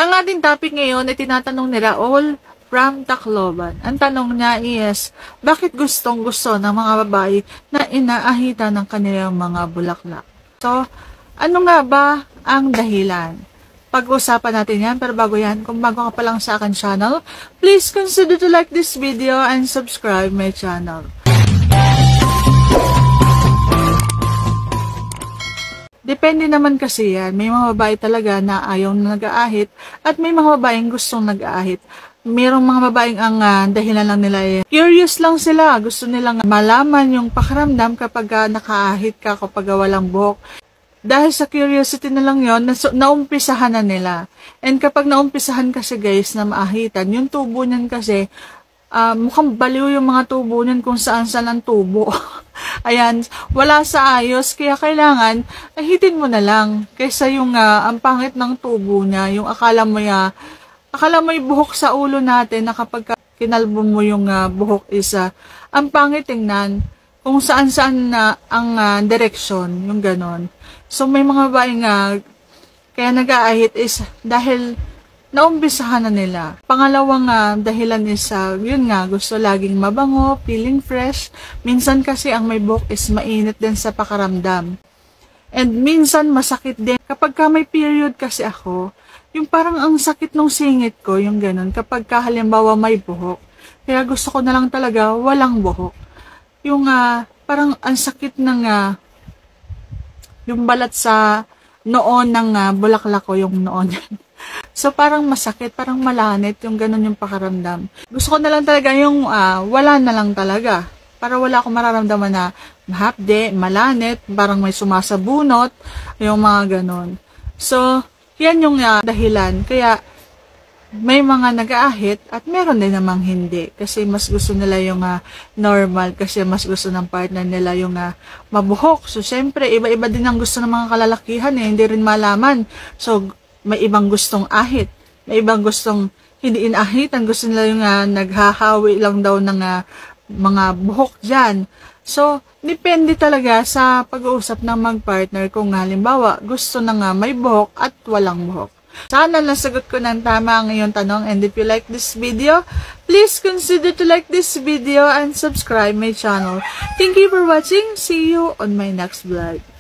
Ang ating topic ngayon ay tinatanong ni Raul from Tacloban. Ang tanong niya is, bakit gustong-gusto ng mga babae na inaahita ng kanilang mga bulaklak? So, ano nga ba ang dahilan? Pag-usapan natin yan, pero bago yan, kung bago ka pa lang sa akin channel, please consider to like this video and subscribe my channel. Depende naman kasi yan. May mga babae talaga na ayaw na nag-aahit at may mga babaeng gustong nag-aahit. Mayroong mga babaeng ang dahilan lang nila curious lang sila. Gusto nilang malaman yung pakiramdam kapag nakaahit ka, kapag walang buhok. Dahil sa curiosity na lang yun, naumpisahan na nila. And kapag naumpisahan kasi guys na maahitan, yung tubo niyan kasi, mukhang baliw yung mga tubo niyan kung saan-saan ang tubo. Ayan, wala sa ayos, kaya kailangan, ahitin mo na lang. Kaysa yung ang pangit ng tubo niya, yung akala mo yung buhok sa ulo natin, na kapag kinalbo mo yung buhok isa, ang pangit tingnan, kung saan-saan na ang direksyon, yung ganon. So, may mga babae kaya nag-aahit is dahil naumpisahan na nila. Pangalawang dahilan is, yun nga, gusto laging mabango, feeling fresh. Minsan kasi ang may buhok is mainit din sa pakaramdam. And minsan masakit din. Kapag may period kasi ako, yung parang ang sakit ng singit ko, yung ganun, kapag halimbawa may buhok. Kaya gusto ko na lang talaga walang buhok. Yung parang ang sakit ng yung balat sa noon ng bulaklak ko, yung noon. So, parang masakit, parang malanit, yung ganun yung pakaramdam. Gusto ko na lang talaga yung wala na lang talaga. Para wala akong mararamdaman na mahapde, malanit, parang may sumasabunot, yung mga ganun. So, yan yung dahilan. Kaya, may mga nag-aahit at meron din namang hindi. Kasi mas gusto nila yung normal. Kasi mas gusto ng partner nila yung mabuhok. So, syempre, iba-iba din ang gusto ng mga kalalakihan. Hindi rin malaman. So, may ibang gustong ahit. May ibang gustong hindi inahitan. Gusto nila yung naghahawi lang daw ng mga buhok dyan. So, depende talaga sa pag-uusap ng mag-partner kung halimbawa gusto na may buhok at walang buhok. Sana nasagot ko ng tama ang iyong tanong, and if you like this video, please consider to like this video and subscribe my channel. Thank you for watching. See you on my next vlog.